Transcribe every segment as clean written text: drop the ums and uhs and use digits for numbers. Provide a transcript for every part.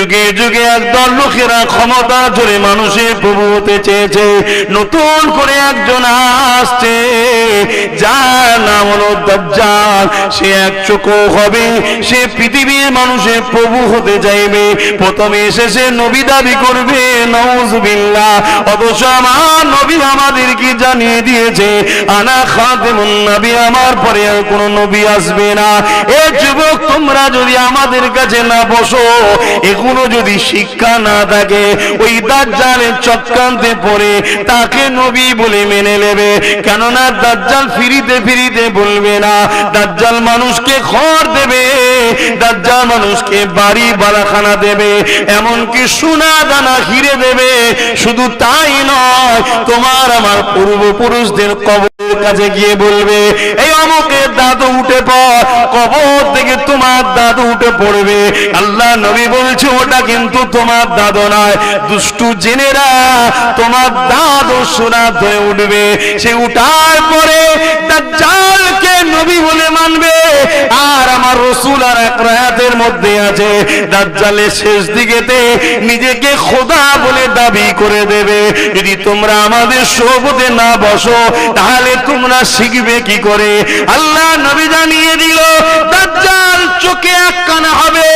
যুগে যুগে একদল লোকেরা ক্ষমতা জোরে মানুষের প্রভু হতে চেয়েছে। নতুন করে একজন আসছে যার নাম হলো দাজ্জাল। সে এক চক্ষু হবে, সে পৃথিবীর মানুষের প্রভু হতে চাইবে। প্রথমে এসে সে নবী দাবি করবে, নাউযুবিল্লাহ। অথচ আমার নবী আমাদেরকে জানিয়ে দিয়েছে আনা খাতিমুন নবী, আমার পরে আর কোনো নবী আসবে না। এ যুবক, তোমরা যদি আমাদের কাছে না বসো, এগুলো যদি শিক্ষা না থাকে, ওই দাজ্জালের চক্রান্তে পড়ে তাকে নবী বলে মেনে নেবে। কেননা দাজ্জাল ফিরিতে ফিরিতে বলবে না, দাজ্জাল মানুষকে ঘর দেবে, দাজ্জাল মানুষকে বাড়ি বালাখানা দেবে, এমনকি সোনা দানা হিরে দেবে। শুধু তাই নয়, তোমার আমার পূর্বপুরুষদের কবরের কাছে গিয়ে বলবে, এই অমুকের দাদু উঠে পড়, কবর থেকে তোমার দাদু উঠে পড়বে। আল্লাহ নবী বলছে ওটা কিন্তু তোমার দাদু নয়, দুষ্টু জেনেরা তোমার দাদু সোনা হয়ে উঠবে। সে উঠার পরে দাজ্জালকে নবী বলে মানবে। আর আমার রাসূল আর এক রায়াতের মধ্যে আছে, দাজ্জালের শেষ দিকেতে নিজেকে খোদা বলে দাবি করে দেবে। যদি তোমরা আমাদের সোহবতে না বসো, তাহলে তোমরা শিখবে কি করে? আল্লাহ নবী জানিয়ে দিল, দাজ্জাল চোখে এক কানা হবে,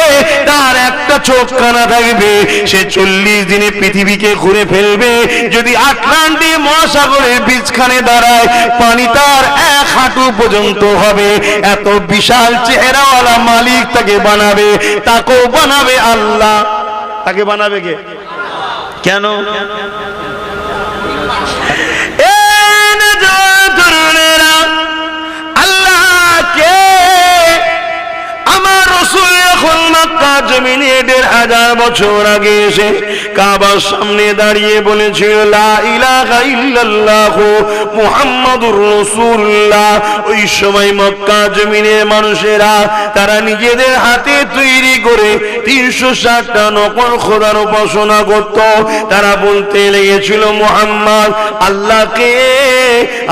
তার একটা চোখ কানা থাকবে। সে 40 দিনে পৃথিবীকে ঘুরে ফেলবে। যদি আটলান্টিক মহাসাগরের বীজখানে দাঁড়ায়, পানি তার 1 হাঁটু পর্যন্ত হবে। এত বিশাল চেহারাওয়ালা মালিক তাকে বানাবে। তাকেও বানাবে আল্লাহ। তাকে বানাবে কে? কেন? জমিনে 1500 বছর আগে এসে কাবার সামনে দাঁড়িয়ে বলেছিল লা ইলাহা ইল্লাল্লাহ মুহাম্মাদুর রাসূলুল্লাহ। ওই সময় মক্কা জমিনের মানুষেরা তারা নিজেদের হাতে তৈরি করে 360টা নকল খোদার উপাসনা করত। তারা বলতে লেগেছিল, মুহাম্মদ আল্লাহকে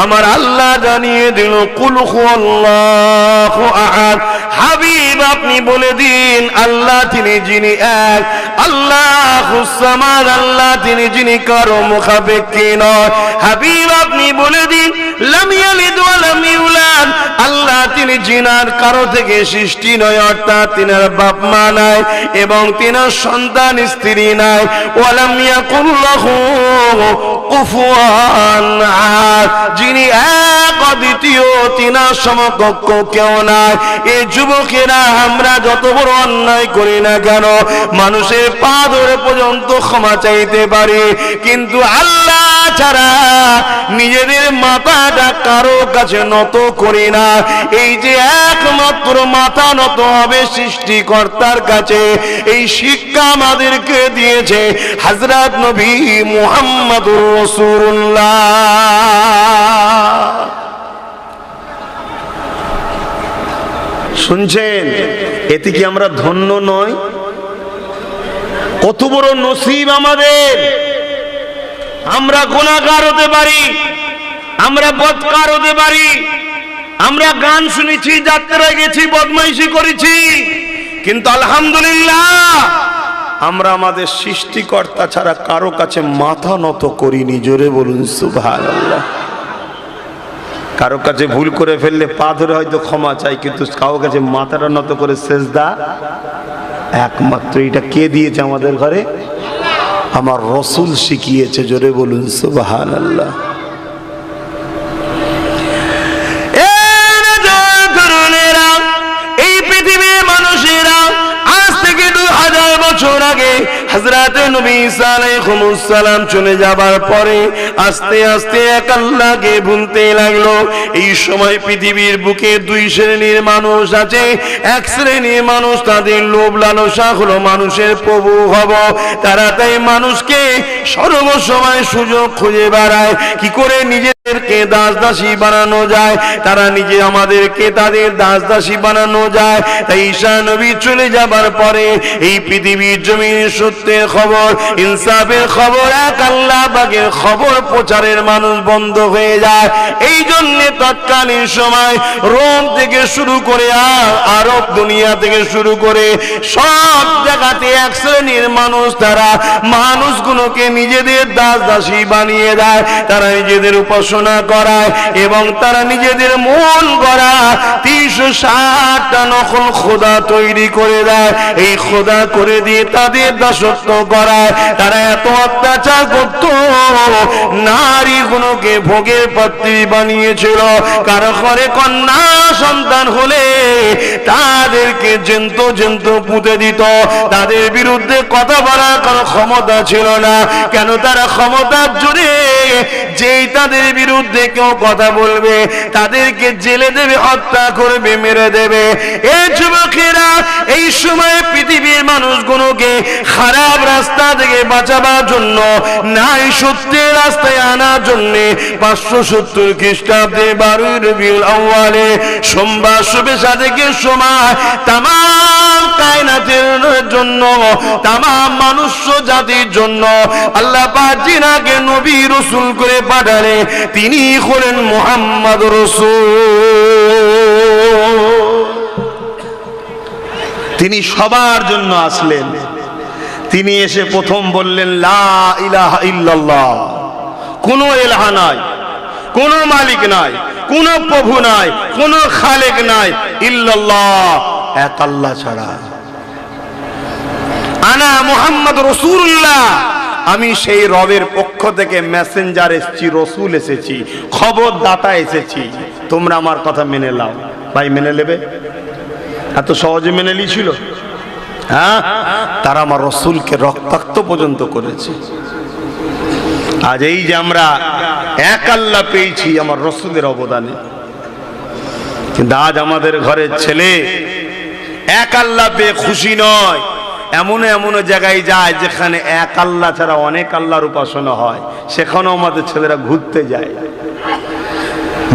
আমার আল্লাহ জানিয়ে দিল কুল হুয়াল্লাহু আহাদ। হাবিব আপনি বলে দিন আল্লাহ তিনি যিনি এক, আল্লাহুস সামাদ, আল্লাহ তিনি যিনি কারো মুখাপেক্ষী নয়। হাবিব আপনি বলে দিন লাম ইয়ালিদ ওয়া লাম ইউলাদ, আল্লাহ তিনি যিনার কারো থেকে সৃষ্টি নয়, অর্থাৎ তিনার বাপ মা নাই এবং তিনার সন্তান স্ত্রী নাই। ওয়া লাম ইয়াকুল লাহু কুফুয়ান আহাদ, যিনি এক অদ্বিতীয়, তিনার সমকক্ষ কেউ নাই। এই যুবকেরা আমরা যত বড় অন্যায় করি না কেন, মানুষের পা ধরে পর্যন্ত ক্ষমা চাইতে পারি, কিন্তু আল্লাহ ছাড়া নিজেদের মাথাটা কারো কাছে নত করি না। এই যে একমাত্র মাথা নত হবে সৃষ্টিকর্তার কাছে, এই শিক্ষা আমাদেরকে দিয়েছে হযরত নবী মুহাম্মদুর রাসূলুল্লাহ। শুনছেন? এতে কি আমরা ধন্য নয়? কত বড় নসিব আমাদের। আমরা গুনাহগার হতে পারি, আমরা বদকার হতে পারি, আমরা গান শুনেছি, যাত্রায় গেছি, বদমাইশি করেছি, কিন্তু আলহামদুলিল্লাহ আমরা আমাদের সৃষ্টিকর্তা ছাড়া কারো কাছে মাথা নত করিনি। জোরে বলুন সুবহানাল্লাহ। কারো কাছে ভুল করে ফেললে পা ধরে হয়তো ক্ষমা চাই, কিন্তু কারো কাছে মাথাটা নত করে সেজদা একমাত্র এটা কে দিয়েছে আমাদের ঘরে? আমার রাসূল শিখিয়েছে। জোরে বলুন সুবহানাল্লাহ। এই পৃথিবীর মানুষেরা আজ থেকে 2000 বছর আগে হযরত নবী ঈসা আলাইহিস সালাম চলে যাবার পরে আস্তে আস্তে এক আল্লাহকে ভুলতে লাগলো। এই সময় পৃথিবীর বুকে 2 শ্রেণীর মানুষ আছে। এক শ্রেণীর মানুষ তাদের লোভ লালসা হলো মানুষের প্রভু হব। তারা তাই মানুষকে সর্বসময় সুযোগ খুঁজে বেড়ায় কি করে নিজেদেরকে দাস দাসী বানানো যায়। তারা নিজে আমাদেরকে তাদের দাস দাসী বানানো যায়। তাই ঈসা নবী চলে যাবার পরে এই পৃথিবীর জমিনে সত্যের খবর, ইনসাফের খবর, এক আল্লাহ পাকের খবর প্রচারের মানুষ বন্ধ হয়ে যায়। এই জন্য তৎকালীন সময় রোম থেকে শুরু করে আরব দুনিয়া থেকে শুরু করে সব জায়গাতে এক শ্রেণীর মানুষ, তারা মানুষগুলোকে নিজেদের দাস দাসী বানিয়ে দেয়, তারা নিজেদের উপাসনা করায় এবং তারা নিজেদের মন গড়া 360টা নকল খোদা তৈরি করে দেয়। এই খোদা করে দিয়ে তাদের দাসত্ব করায়। তারা এত অত্যাচার করত, নারীগুলোকে ভোগের পাত্রী বানিয়েছিল। কারো ঘরে কন্যা সন্তান হলে তাদেরকে জেন্ত জেন্ত পুঁতে দিত। তাদের বিরুদ্ধে কথা বলার কোনো ক্ষমতা ছিল না। কেন? তারা ক্ষমতার জোরে যেই তাদের বিরুদ্ধে কেউ কথা বলবে তাদেরকে জেলে দেবে, হত্যা করবে, মেরে দেবে। এই যুবকেরা এই সময় পৃথিবীর মানুষগুলোকে খারাপ রাস্তা থেকে বাঁচাবার জন্য, নাই সত্যের রাস্তায় আনার জন্য 570 খ্রিস্টাব্দে 12 রবিউল আউয়ালে সোমবার শুভে সাদেকের সময় তামাম কায়নাতের জন্য, তামাম মনুষ্য জাতির জন্য আল্লাহ পাক যিনাকে নবী রাসূল করে পাঠালেন তিনি হলেন মুহাম্মদ রাসূল। তিনি সবার জন্য আসলেন। তিনি এসে প্রথম বললেন লা ইলাহা ইল্লাল্লাহ, কোন ইলাহা নাই, কোন মালিক নাই, কোন প্রভু নাই, কোন খালেক নাই, ইল্লাল্লাহ, এক আল্লাহ ছাড়া। আনা মুহাম্মদ রাসূলুল্লাহ, আমি সেই রবের পক্ষ থেকে মেসেঞ্জার এসেছি, রসুল এসেছি, খবরদাতা এসেছি, তোমরা আমার কথা মেনে নাও। ভাই মেনে নেবে? এত সহজে মেনে নিয়েছিল? হ্যাঁ, তারা আমার রসুলকে রক্তাক্ত পর্যন্ত করেছে। আজ এই যে আমরা এক আল্লাহ পেয়েছি আমার রসুলের অবদানে, কিন্তু আজ আমাদের ঘরের ছেলে এক আল্লাহ পেয়ে খুশি নয়। এমন এমন জায়গায় যায় যেখানে এক আল্লাহ ছাড়া অনেক আল্লাহর উপাসনা হয়, সেখানেও আমাদের ছেলেরা ঘুরতে যায়।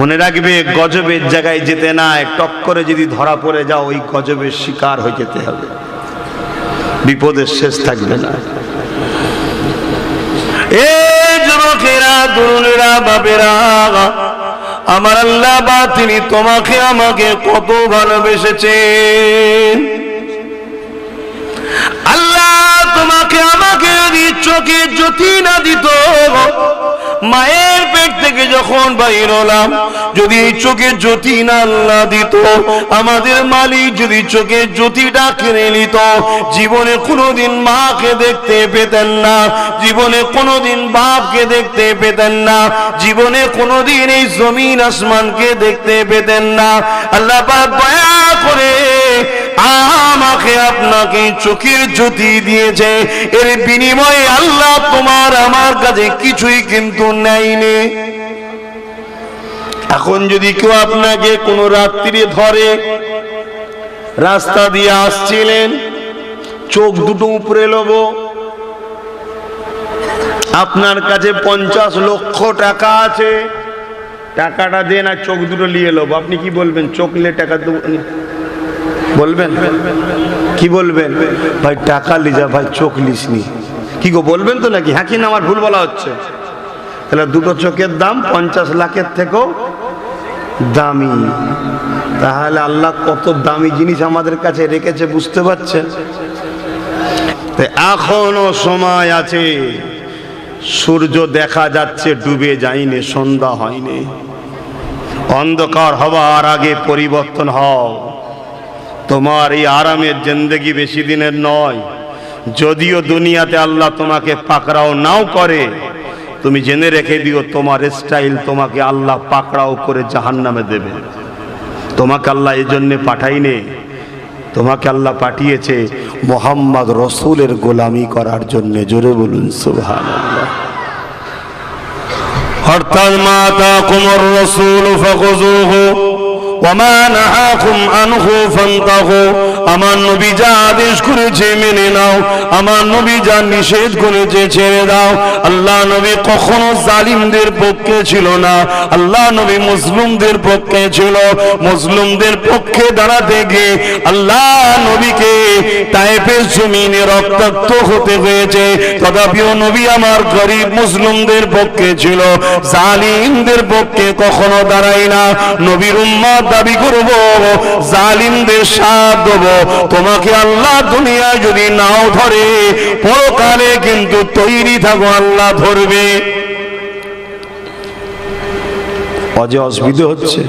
মনে রাখবে, গজবের জায়গায় যেতে নাই, টক করে যদি ধরা পড়ে যাও ওই গজবের শিকার হয়ে যেতে হবে, বিপদের শেষ থাকবে না। এই যুবকেরা, তরুণেরা, বাপেরা, আমার আল্লাহ বা তিনি তোমাকে আমাকে কত ভালোবেসেছেন। আল্লাহ তোমাকে আমাকে যদি চোখে জ্যোতি না দিত, মায়ের পেট থেকে যখন বাইর হলাম যদি চোখে জ্যোতি না আল্লাহ দিত, আমাদের মালিক যদি চোখে জ্যোতিটা কিনে নিত, জীবনে কোনোদিন মাকে দেখতে পেতেন না, জীবনে কোনোদিন বাপকে দেখতে পেতেন না, জীবনে কোনোদিন এই জমিন আসমানকে দেখতে পেতেন না। আল্লাহ পাক দয়া করে আমাকে আপনাকে চোখের জ্যোতি দিয়েছে, এর বিনিময়ে আল্লাহ তোমার আমার কাছে কিছুই কিন্তু নেয়নি। এখন যদি কেউ আপনাকে কোনো রাত্রি ধরে, রাস্তা দিয়ে আসছিলেন, চোখ দুটো উপরে লব, আপনার কাছে 50 লক্ষ টাকা আছে, টাকাটা দেন আর চোখ দুটো নিয়ে লব, আপনি কি বলবেন? চোখ নিয়ে টাকা দেবো বলবেন? কি বলবেন? ভাই টাকা লিজা, ভাই চোখ লিসনি, কি গো বলবেন তো নাকি? হ্যাঁ কি না আমার ভুল বলা হচ্ছে? তাহলে দুটো চোখের দাম 50 লাখের থেকেও দামি। তাহলে আল্লাহ কত দামি জিনিস আমাদের কাছে রেখেছে, বুঝতে পারছেন? এখনো সময় আছে, সূর্য দেখা যাচ্ছে, ডুবে যায়নি, সন্ধ্যা হয়নি। অন্ধকার হওয়ার আগে পরিবর্তন হও। তোমার এই আরামের জিন্দেগি বেশি দিনের নয়। যদিও দুনিয়াতে আল্লাহ তোমাকে পাকড়াও নাও করে, তুমি জেনে রেখে দিও তোমার স্টাইল তোমাকে আল্লাহ পাকড়াও করে জাহান্নামে দেবে। তোমাকে আল্লাহ এই জন্যে পাঠাইনি, তোমাকে আল্লাহ পাঠিয়েছে মুহাম্মদ রাসূলের গোলামি করার জন্য। জোরে বলুন সুবহানাল্লাহ। অর্থাৎ মা আতাকুমুর রাসূল ফাখুযুহু ওয়া মা নাহাকুম আনহু ফান্তাহু। আমার নবী যা আদেশ করেছে মেনে নাও, আমার নবী যা নিষেধ করেছে ছেড়ে দাও। আল্লাহ নবী কখনো জালিমদের পক্ষে ছিল না, আল্লাহ নবী মুসলিমদের পক্ষে ছিল। মুসলিমদের পক্ষে দাঁড়াতে গিয়ে আল্লাহ নবীকে তায়েফের জমিনে রক্তাক্ত হতে হয়েছে। তথাপিও নবী আমার গরিব মুসলিমদের পক্ষে ছিল, জালিমদের পক্ষে কখনো দাঁড়াই না। নবীর উম্মত দাবি করব, জালিমদের সাথ দেব। তোমাকে আল্লাহ দুনিয়ায় যদি নাও ধরে, পরকালে কিন্তু তৈরি থাকো আল্লাহ ধরবে। অজে অসুবিধা হচ্ছে।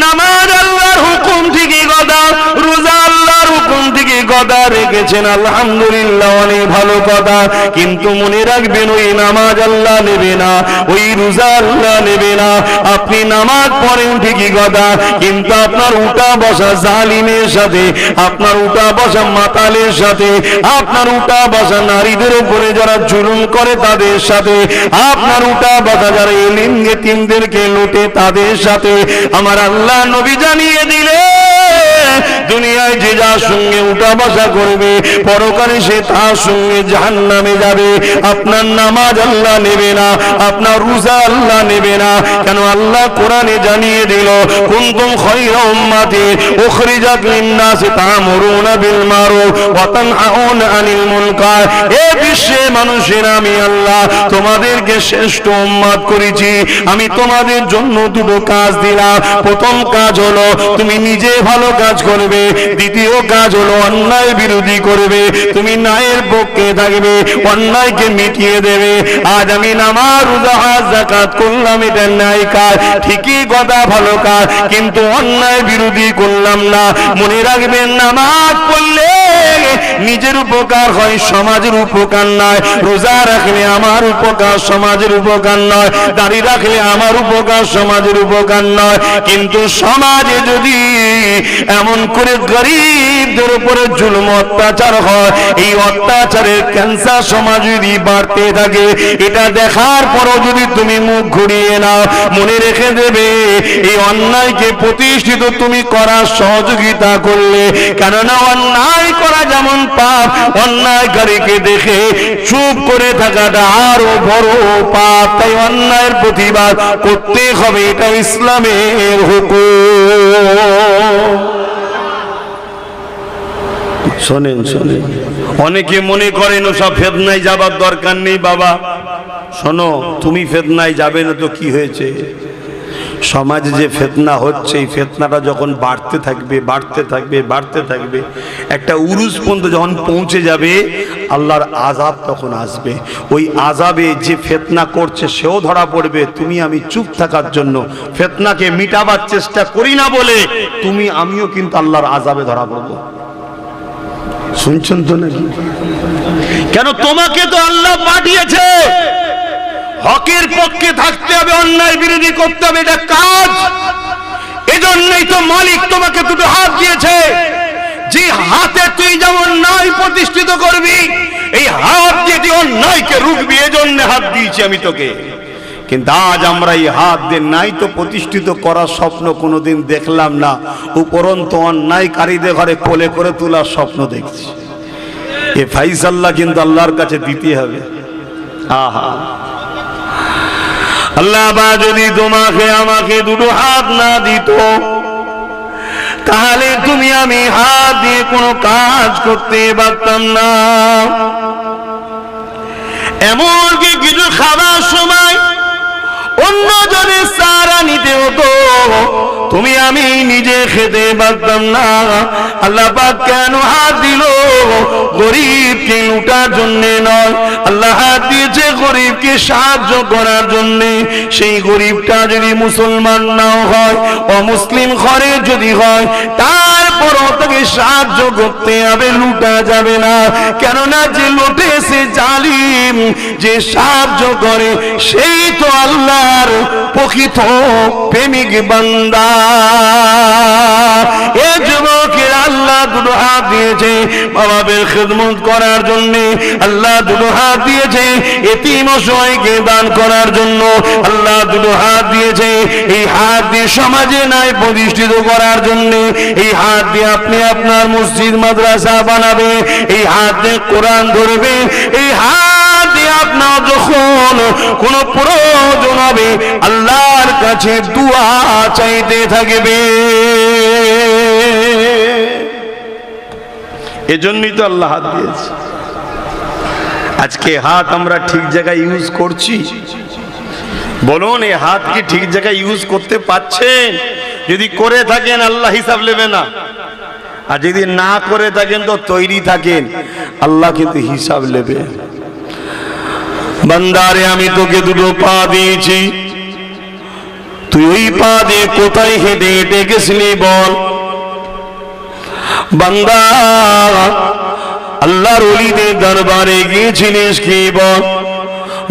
নামাজ আল্লাহর হুকুম ঠিকই কথা, রোজা আল্লাহর হুকুম ঠিকই কথা রেখেছেন, আলহামদুলিল্লাহ, অনেক ভালো কথা। কিন্তু মনে রাখবেন, ওই নামাজ আল্লাহ নেবে না, ওই রোজা আল্লাহ নেবে না। আপনি নামাজ পড়েন ঠিকই কথা, কিন্তু আপনার উঠা বসা জালিমের সাথে, আপনার উঠা বসা মাতালের সাথে, আপনার উঠা বসা নারীদের উপরে যারা জুলুম করে তাদের সাথে, আপনার উঠা বসা যারা এলিম ইতিমদেরকে লুটে তাদের সাথে আমার আল্লাহ নবী জানিয়ে দিলে, দুনিয়ায় যে যার সঙ্গে উঠা বসা করবে, পরকালে সে তার সঙ্গে জাহান্নামে যাবে। আপনার নামাজ আল্লাহ নেবে না, আপনার রোজা আল্লাহ নেবে না। কেন? আল্লাহ কোরআনে জানিয়ে দিল, কুনতুম খায়রা উম্মাতি উখরিজাত লিন-নাসি তা'মুরুনা বিল মারুফ ওয়া তানহাউনা আনিল মুনকার। এ বিশ্বের মানুষেরা, আমি আল্লাহ তোমাদেরকে শ্রেষ্ঠ উম্মত করেছি। আমি তোমাদের জন্য দুটো কাজ দিলাম। প্রথম কাজ হলো তুমি নিজে ভালো কাজ করবে, দ্বিতীয় কাজ হলো অন্যায় বিরোধী করবে। তুমি ন্যায়ের পক্ষে থাকবে, অন্যায়কে মিটিয়ে দেবে। আজ আমি নামাজ, রোজা, হজ, যাকাত করলাম, এটা ন্যায় কাজ, ঠিকই কথা, ভালো কাজ, কিন্তু অন্যায় বিরোধী করলাম না। মনে রাখবেন, নামাজ পড়লে নিজের উপকার হয়, সমাজের উপকার নয়। রোজা রাখলে আমার উপকার, সমাজের উপকার নয়। দাড়ি রাখলে আমার উপকার, সমাজের উপকার নয়। কিন্তু সমাজে যদি এমন করে গরিবদের উপরে জুলুম অত্যাচার হয়, এই অত্যাচারের ক্যান্সার সমাজ যদি বাড়তে থাকে, এটা দেখার পরও যদি তুমি মুখ ঘুরিয়ে নাও, মনে রেখে দেবে, এই অন্যায়কে প্রতিষ্ঠিত তুমি করার সহযোগিতা করলে। কেননা অন্যায় করা যেমন পাপ, অন্যায়কারীকে দেখে চুপ করে থাকাটা আরো বড় পাপ। তাই অন্যায়ের প্রতিবাদ করতে হবে, এটা ইসলামের হুকুম। শোনেন শোনেন, অনেকে মনে করেন ওসব ফেতনায় যাবার দরকার নেই। বাবা শোনো, তুমি ফেতনায় যাবে না তো কি হয়েছে? সমাজে যে ফেতনা হচ্ছে, এই ফেতনাটা যখন বাড়তে থাকবে, বাড়তে থাকবে, বাড়তে থাকবে, একটা উরুজ পর্যন্ত যখন পৌঁছে যাবে, আল্লাহর আযাব তখন আসবে। ওই আযাবে যে ফেতনা করছে সেও ধরা পড়বে। তুমি আমি চুপ থাকার জন্য ফেতনাকে মিটাবার চেষ্টা করি না বলে তুমি আমিও কিন্তু আল্লাহর আযাবে ধরা পড়বো। শুনছেন তো নাকি? কেন? তোমাকে তো আল্লাহ পাঠিয়েছে, হকের পক্ষে থাকতে হবে, অন্যায় বিরোধী করতে হবে, এটা কাজ। এজন্যই তো মালিক তোমাকে দুটো হাত দিয়েছে, যে হাতে তুই যেমন ন্যায় প্রতিষ্ঠিত করবি, এই হাত দিয়ে তুই অন্যায়কে রুখবি, এজন্য হাত দিয়েছি আমি তোকে। কিন্তু আজ আমরা এই হাত দিয়ে ন্যায় তো প্রতিষ্ঠিত করার স্বপ্ন কোনোদিন দেখলাম না, উপরন্তু অন্যায়কারীদের ঘরে কোলে করে তোলার স্বপ্ন দেখছি। এ ফাইসাল্লাহ কিন্তু আল্লাহর কাছে দিতে হবে। আহা, আল্লাহ বা যদি তোমাকে আমাকে দুটো হাত না দিত, তাহলে তুমি আমি হাত দিয়ে কোনো কাজ করতে পারতাম না। এমনকি কিছু খাবার সময় অন্যজনের সাহারা নিতে হতো, তুমি আমি নিজে খেতে পারতাম না। আল্লাহ পাক কেন হাত দিল? গরিবকে লুটার জন্য নয়, আল্লাহ হাত দিয়েছে গরিবকে সাহায্য করার জন্য। সেই গরিবটা যদি মুসলমান নাও হয়, অমুসলিম ঘরে যদি হয়, তার তারপরও তাকে সাহায্য করতে হবে, লুটা যাবে না। কেননা যে লুটে সে জালিম, যে সাহায্য করে সেই তো আল্লাহর প্রকৃত প্রেমিক বান্দা। এ যুবকের আল্লাহ দুটো হাত দিয়েছে বাবার খিদমত করার জন্য, আল্লাহ দুটো হাত দিয়েছে এতিম অসহায়কে দান করার জন্য, আল্লাহ দুটো হাত দিয়েছে এই হাত দিয়ে সমাজে ন্যায় প্রতিষ্ঠিত করার জন্য। এই হাত দিয়ে আপনি আপনার মসজিদ মাদ্রাসা বানাবে, এই হাত দিয়ে কোরআন ধরবে, এই হাত দিয়ে আপনার যখন কোনো প্রয়োজন হবে আল্লাহর কাছে দুয়া চাইতে থাকবে। এজন্যই তো আল্লাহ হাত দিয়েছে। আজকে হাত আমরা ঠিক জায়গায় ইউজ করছি? বলুন, এই হাত কি ঠিক জায়গায় ইউজ করতে পারছেন? যদি করে থাকেন আল্লাহ হিসাব নেবে না, আর যদি না করে থাকেন তো তৈরি থাকেন, আল্লাহ কিন্তু হিসাব নেবে। বান্দারে আমি তোকে দুটো পা দিয়েছি, তুই ওই পা দিয়ে কোথায় হেঁটে হেঁটে গেছিলি বল। বান্দা, আল্লাহর ওলিদের দরবারে গিয়েছিলিস কি বল?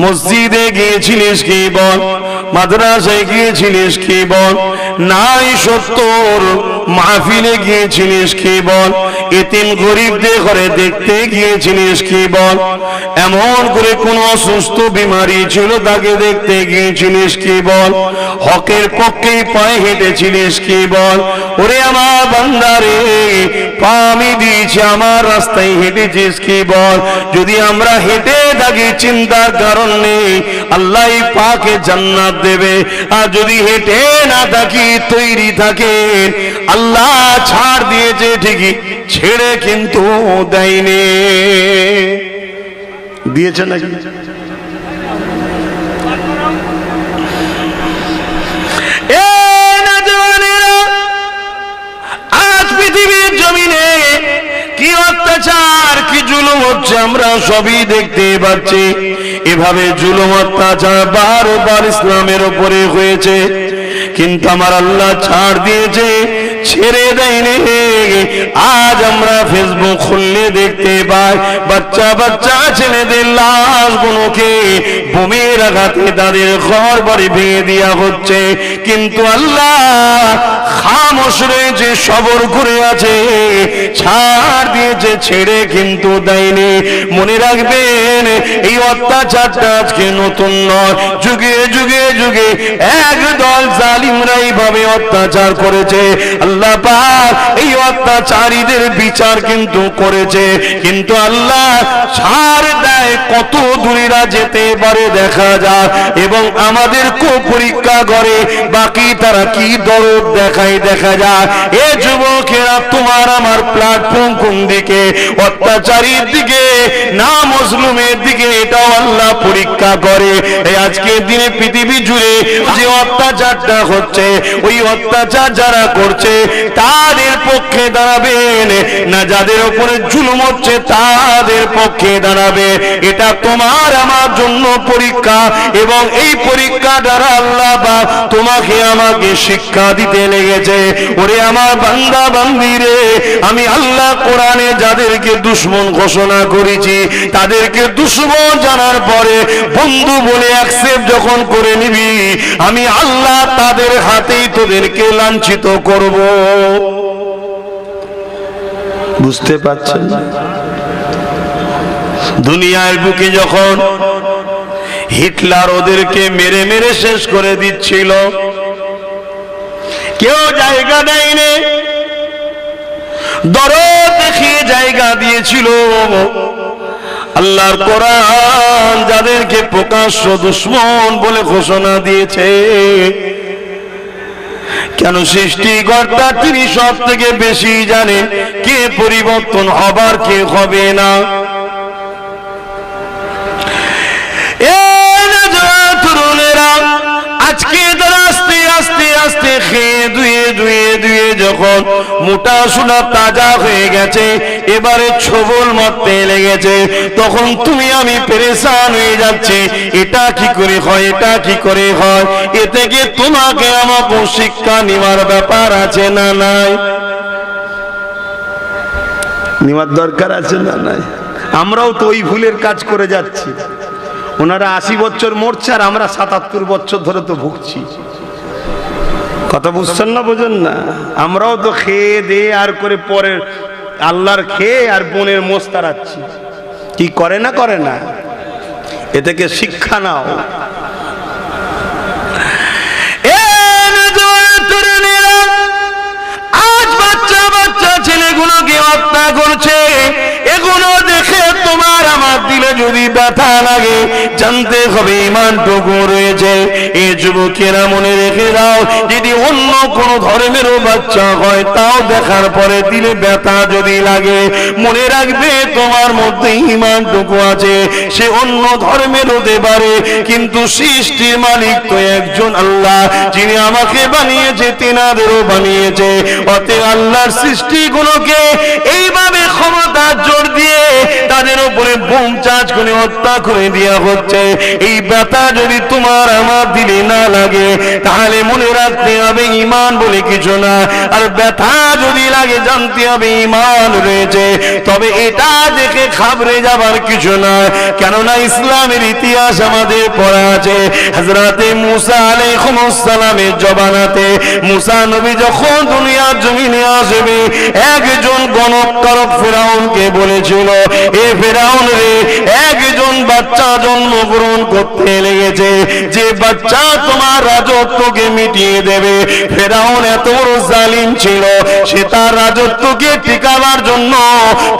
মসজিদে গিয়েছিলিস কি বল? মাদ্রাসায় গিয়েছিলিস কি বল? নাই সত্তর মাহফিলে গিয়েছিলিস কি বল? এতিম গরিবদের ঘরে দেখতে গিয়েছিলিস কি বল? এমন করে কোন অসুস্থ বিমারি ছিল তাকে দেখতে গিয়েছিলিস কি বল? হকের পক্ষে পায়ে হেঁটেছিলিস কি বল? ওরে আমার বান্দারে, পা আমি দিয়েছি, আমার রাস্তায় হেঁটেছিস কি বল? যদি আমরা হেঁটে থাকি চিন্তার কারণ নেই, আল্লাহ পাকে জান্নাত দেবে। আর যদি হেঁটে না থাকি তৈরি থাকে, আল্লাহ ছাড় দিয়েছে ঠিকই, ছেড়ে কিন্তু দেয়নি। দিয়েছে নাকি? আজ পৃথিবীর জমিনে কি অত্যাচার, কি জুলুম হচ্ছে আমরা সবই দেখতে পাচ্ছি। এভাবে জুলুম অত্যাচার বারবার ইসলামের উপরে হয়েছে, কিন্তু আমার আল্লাহ ছাড় দিয়েছে, ছেড়ে দেয়নি। আজ আমরা ফেসবুক খুললে দেখতে পাই বাচ্চা বাচ্চা ছেলেদের লাশগুলোকে বোমের আঘাতে তাদের ঘর বাড়ি ভেঙে দেওয়া হচ্ছে, কিন্তু আল্লাহ খামোশ রয়েছে, সবর করে আছে, ছাড় দিয়েছে, ছেড়ে কিন্তু দেয়নি। মনে রাখবেন, এই অত্যাচারটা আজকে নতুন নয়, যুগে যুগে যুগে একদল জালিমরা এইভাবে অত্যাচার করেছে। আল্লাহ পাক এই অত্যাচারীদের বিচার কিন্তু করেছে, কিন্তু আল্লাহ ছাড় দেয় কত দূরেরা যেতে পারে দেখা যায়, এবং আমাদেরকে পরীক্ষা করে বাকি তারা কি দরদ দেখায় দেখা যায়। এ যুবকেরা, তোমার আমার প্ল্যাটফর্ম কোন দিকে? অত্যাচারীর দিকে না মজলুমের দিকে? এটাও আল্লাহ পরীক্ষা করে। এই আজকের দিনে পৃথিবী জুড়ে যে অত্যাচারটা হচ্ছে, ওই অত্যাচার যারা করছে তাদের পক্ষে দাঁড়াবেন না যাদের উপরে জুলুম হচ্ছে তাদের পক্ষে দাঁড়াবে? এটা তোমার আমার জন্য পরীক্ষা, এবং এই পরীক্ষা দ্বারা আল্লাহ বা তোমাকে আমাকে শিক্ষা দিতে লেগেছে। ওরে আমার বান্দা বান্দিরে, আমি আল্লাহ কোরআনে যাদেরকে দুশমন ঘোষণা করেছি, তাদেরকে দুশমন জানার পরে বন্ধু বলে অ্যাকসেপ্ট যখন করে নিবি, আমি আল্লাহ তাদের হাতেই তোদেরকে লাঞ্ছিত করব। বুঝতে পারছেন? দুনিয়ার বুকে যখন হিটলার ওদেরকে মেরে মেরে শেষ করে দিচ্ছিল, কেউ জায়গা দেয়নি, দরদ দেখিয়ে জায়গা দিয়েছিল। আল্লাহর কোরআন যাদেরকে প্রকাশ্য দুশমন বলে ঘোষণা দিয়েছে, কেন? সৃষ্টিকর্তা তিনি সব থেকে বেশি জানেন কে পরিবর্তন হবার, কে হবে না। আজকে তারা আস্তে আস্তে আস্তে খেয়ে ধুয়ে ধুয়ে ধুয়ে যখন মোটা সোনা তাজা হয়ে গেছে, এবারে ছবল মারতে লেগেছে, তখন তুমি আমি পেরেশান হয়ে যাচ্ছে, এটা কি করে হয়, এটা কি করে হয়। এ থেকে তোমাকে আমাকে শিক্ষা নেওয়ার ব্যাপার আছে না নাই? নেওয়ার দরকার আছে না? নাই। আমরাও তো ওই ভুলের কাজ করে যাচ্ছি। ওনারা 80 বছর মরছে আর আমরা 77 বছর ধরে তো ভুগছি। কথা বুঝছেন না? বোঝেন না? আমরাও তো খেয়ে দিয়ে আর করে পরে আল্লাহর খেয়ে আর বোনের মোষ তাড়াচ্ছি। কি করে না? করে না? এ থেকে শিক্ষা নাও। আজ বাচ্চা বাচ্চা ছেলেগুলোকে হত্যা করছে, এগুলো দেখে তোমার আমার দিলে যদি ব্যথা লাগে, জানতে হবে ইমানটুকু রয়েছে। এই যুবকেরা মনে রেখে দাও, যদি অন্য কোন ধর্মেরও বাচ্চা হয় তাও দেখার পরে দিলে ব্যথা যদি লাগে, মনে রাখবে তোমার মধ্যে ইমানটুকু আছে। সে অন্য ধর্মের হতে পারে, কিন্তু সৃষ্টির মালিক তো একজন আল্লাহ, যিনি আমাকে বানিয়েছে তিনাদেরও বানিয়েছে। অতএব আল্লাহর সৃষ্টিগুলোকে এইভাবে ক্ষমতা জোর দিয়ে তাদের উপরে বোম চার্জ করে হত্যা করে দেওয়া হচ্ছে। এই ব্যথা যদি তোমার আমার দিলে না লাগে, তাহলে মনে রাখতে হবে ঈমান বলে কিছু না। আর ব্যথা যদি লাগে, জানতে হবে ঈমান রয়েছে। তবে এটা দেখে ঘাবড়ে যাবার কিছু না, কেননা ইসলামের ইতিহাস আমাদের পড়া আছে। হযরতে মুসা আলাইহিস সালামের জবানাতে মুসা নবী যখন দুনিয়ার জমিনে আসবে, একজন গণকারক ফেরাউনকে বলেছিল, এ ফেরাউন রে, একজন বাচ্চা জন্মগ্রহণ করতে লেগেছে, যে বাচ্চা তোমার রাজত্বকে মিটিয়ে দেবে। ফেরাউন এত বড় জালিম ছিল, সে তার রাজত্বকে টিকাবার জন্য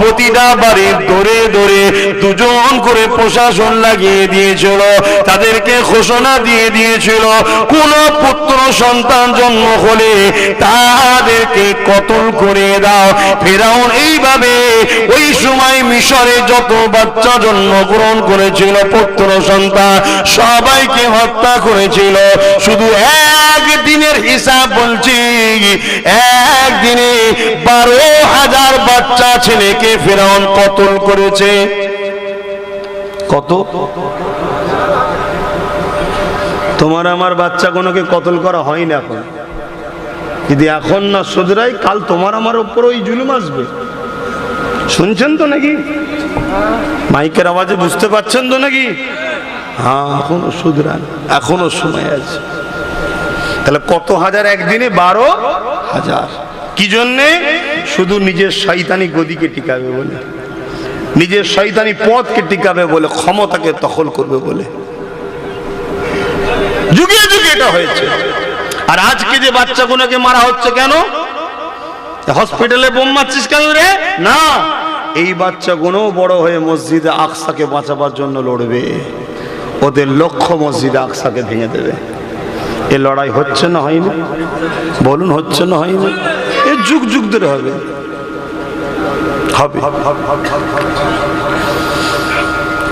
প্রতিটা বাড়ির দৌড়ে দৌড়ে দুজন করে প্রশাসন লাগিয়ে দিয়েছিল। তাদেরকে ঘোষণা দিয়ে দিয়েছিল, কোন পুত্র সন্তান জন্ম হলে তাদেরকে কতল করে দাও। ফেরাউন এইভাবে ওই সময় মিশরে যত বাচ্চা জন্মগ্রহণ করেছিল পুত্র সন্তান, সবাইকে হত্যা করেছিল। শুধু একদিনের হিসাব বলছি, একদিনে 12,000 বাচ্চা ছেলেকে ফেরাউন কতল করেছে। কত? তোমার আমার বাচ্চাগুলোকে কতল করা হয় না এখন। যদি এখন না শুধরাই, কাল তোমার আমার উপর ওই জুলুম আসবে। শুনছেন তো নাকি? মাইকের আওয়াজে বুঝতে পারছেন তো নাকি? হ্যাঁ, এখনো শুধরান, এখনো সময় আছে। তাহলে কত হাজার একদিনে? 12,000। কি জন্যে? শুধু নিজের শয়তানি গদিকে টিকাবে বলে, নিজের শয়তানি পথকে টিকাবে বলে, ক্ষমতাকে দখল করবে বলে। যুগে যুগে এটা হয়েছে। আর আজকে যে বাচ্চাগুলোকে মারা হচ্ছে কেন? হসপিটালে বোম মারছিস কেন রে? না, এই বাচ্চাগুলো বড় হয়ে মসজিদে আকসাকে বাঁচাবার জন্য লড়বে। ওদের লক্ষ্য মসজিদে আকসাকে ভেঙে দেবে। এ লড়াই হচ্ছে না হয়নি? বলুন, হচ্ছে না হয়নি? এ যুগ যুগ ধরে হবে।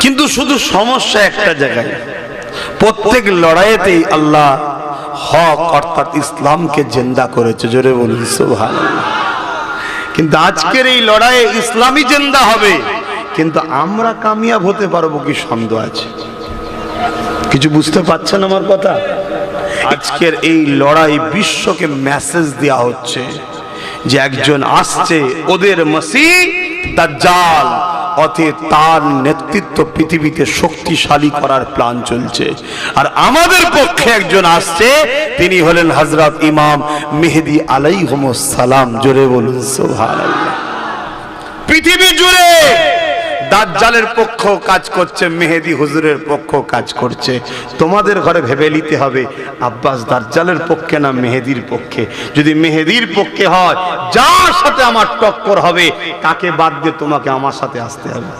কিন্তু শুধু সমস্যা একটা জায়গায়, প্রত্যেক লড়াইতেই আল্লাহ হক অর্থাৎ ইসলামকে জিন্দা করেছে। জোরে বলুন সুবহানাল্লাহ। কিন্তু আজকের এই লড়াইয়ে ইসলামই জিন্দা হবে, কিন্তু আমরা কামিয়াব হতে পারবো কি সন্দেহ আছে। কিছু বুঝতে পারছেন আমার কথা? আজকের এই লড়াই বিশ্বকে মেসেজ দেওয়া হচ্ছে যে একজন আসছে, ওদের মসিহ দাজ্জাল, অতএব তার নেতৃত্ব পৃথিবীতে শক্তিশালী করার প্ল্যান চলছে। আর আমাদের পক্ষে একজন আসছে, তিনি হলেন হযরত ইমাম মেহেদী আলাইহিস সালাম। জোরে বলুন সুবহানাল্লাহ। পৃথিবী জুড়ে দাজ্জালের পক্ষ কাজ করছে, মেহেদী হুজুরের পক্ষ কাজ করছে। তোমাদের ঘরে ভেবে নিতে হবে, আব্বাস দাজ্জালের পক্ষে না মেহেদীর পক্ষে? যদি মেহেদীর পক্ষে হয়, যার সাথে আমার টক্কর হবে তাকে বাদ দিয়ে তোমাকে আমার সাথে আসতে হবে।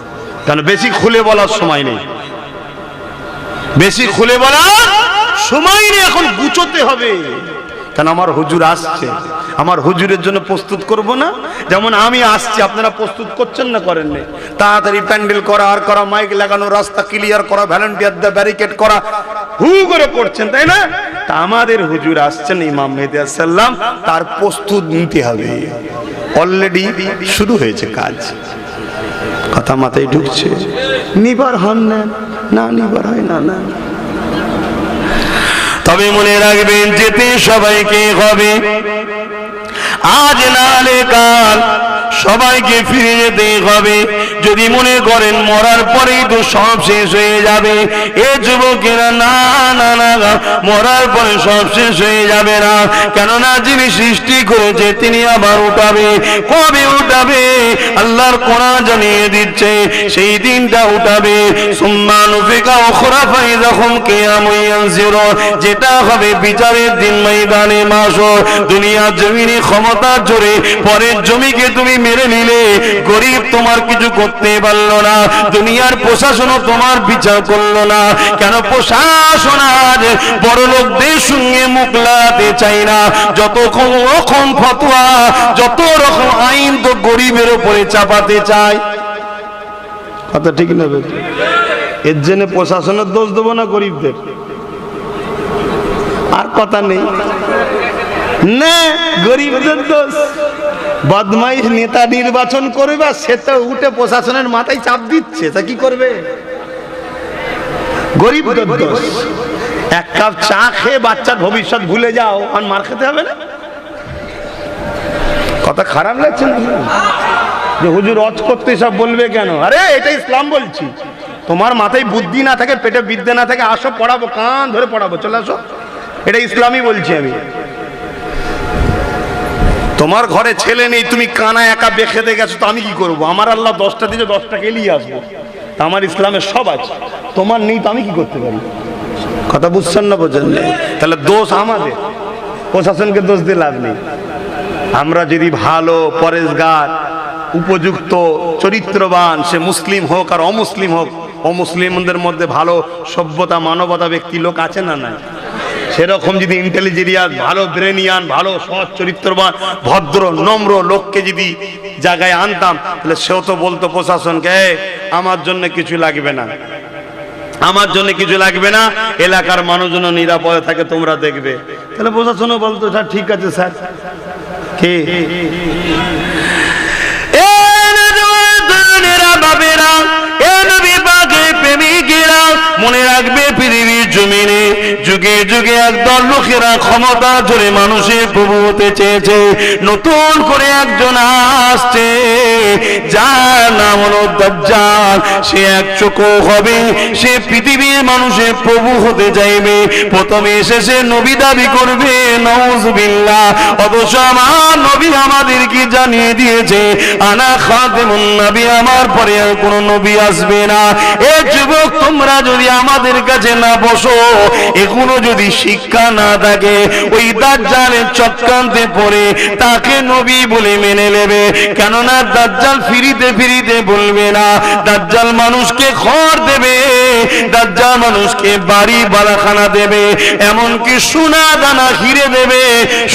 কারণ বেশি খুলে বলার সময় নেই, বেশি খুলে বলার সময় নেই, এখন গুছোতে হবে। কারণ আমার হুজুর আসছে, আমার হুজুরের জন্য প্রস্তুত করব না? যেমন আমি আসছি, আপনারা প্রস্তুত করছেন না করেন না? তাড়াতাড়ি প্যান্ডেল করা, আর করা, মাইক লাগানো, রাস্তা ক্লিয়ার করা, ভলেন্টিয়ার দিয়ে ব্যারিকেড করা, হু করে করছেন, তাই না? তা আমাদের হুজুর আসছেন ইমাম মেহেদী আলাইহিস সালাম, তার প্রস্তুত নিতে হবে। অলরেডি শুরু হয়েছে কাজ। কথা মাথায় ঢুকছে? নিবার হন না, নিবার হয় না। না, তবে মনে রাখবেন, যেতে সবাইকে হবে, আজ না হলে কাল সবাইকে ফিরে যেতে হবে। যদি মনে করেন মরার পরেই তো সব শেষ হয়ে যাবে, এ যুবকেরা না না না, মরার পরে সব শেষ হয়ে যাবে না। কেননা যিনি সৃষ্টি করেছে তিনি আবার উঠাবে। কবে উঠাবে? আল্লাহর কোরআন জানিয়ে দিচ্ছে সেই দিনটা উঠাবে। সুম্মা নুফিকা উখরা ফাইযাহুম কিয়ামুন ইয়ানজিরুন, যেটা হবে বিচারের দিন, ময়দানে মাশর। দুনিয়ার জমিনে ক্ষমতার জোরে পরের জমিকে তুমি মেরে নিলে, গরিব তোমার কিছু করতে পারলো না, দুনিয়ার প্রশাসনও তোমার বিচার করলো না। কেন? প্রশাসন আজ বড় লোকদের সঙ্গে মুখ লাগাতে চাই না। যত রকম ফতোয়া, যত রকম আইন তো গরিবের উপরে চাপাতে চায়। কথা ঠিক না? এর জন্য প্রশাসনের দোষ দেবো না গরিবদের? আর কথা নেই না, গরিবদের দোষ। বদমাইশ নেতা নির্বাচন করবে, সে তো উঠে প্রশাসনের মাথায় চাপ দিচ্ছে, তা কি করবে? গরিবদের দোষ। এক কাপ চা খেয়ে বাচ্চার ভবিষ্যৎ ভুলে যাও, আর মার খেতে হবে না? কথা খারাপ লাগছে না যে হুজুর অজ করতে সব বলবে কেন? আরে এটা ইসলাম বলছি। তোমার মাথায় বুদ্ধি না থাকে, পেটে বিদ্যা না থাকে, আসো পড়াবো, কান ধরে পড়াবো, চলে আসো। এটা ইসলামই বলছি আমি। তোমার ঘরে ছেলে নেই, তুমি কানা একা বেখেতে গেছো, তো আমি কি করবো? আমার আল্লাহ 10টা দিলে 10টাকে নিয়ে আসবো, আমার ইসলামের সব আছে। তোমার নেই তো আমি কি করতে পারি? কথা বুঝছেন না? বোঝেন? তাহলে দোষ আমাদের, প্রশাসনকে দোষ দিয়ে লাভ নেই। আমরা যদি ভালো, পরেশগার, উপযুক্ত, চরিত্রবান, সে মুসলিম হোক আর অমুসলিম হোক, অমুসলিমদের মধ্যে ভালো সভ্যতা, মানবতা ব্যক্তি লোক আছে না নাই? সেরকম যদি ইন্টেলিজেন্ট, ভালো ব্রেনিয়ান, ভালো সৎ চরিত্রবান, ভদ্র, নম্র লোককে যদি জায়গায় আনতাম, তাহলে সেও তো বলতো প্রশাসনকে, আমার জন্য কিছু লাগবে না, আমার জন্য কিছু লাগবে না, এলাকার মানুষজন নিরাপদে থাকে, তোমরা দেখবে। তাহলে প্রশাসনও বলতো স্যার ঠিক আছে স্যার। কে মনে রাখবে, পৃথিবীর জমিনে যুগে যুগে একদল লোকেরা ক্ষমতা জোরে মানুষের প্রভু হতে চেয়েছে। নতুন করে একজন আসছে, যার নাম হলো দাজ্জাল। সে এক চক্ষু হবে, সে পৃথিবীর মানুষের প্রভু হতে চাইবে। প্রথমে এসে সে নবী দাবি করবে, নাউযুবিল্লাহ। অথচ আমার নবী আমাদেরকে জানিয়ে দিয়েছে, আনা খাতেমুন নবী, আমার পরে আর কোনো নবী আসবে না। এ যুবক, তোমরা যদি আমাদের কাছে না বসো, এখনো যদি শিক্ষা না থাকে, ওই দাজ্জালের চক্রান্তে পড়ে তাকে নবী বলে মেনে নেবে। কেননা দাজ্জাল ফিরিতে ফিরিতে বলবে না, দাজ্জাল মানুষকে ঘর দেবে, দাজ্জাল মানুষকে বাড়ি বালাখানা দেবে, এমনকি সোনা দানা হিরে দেবে।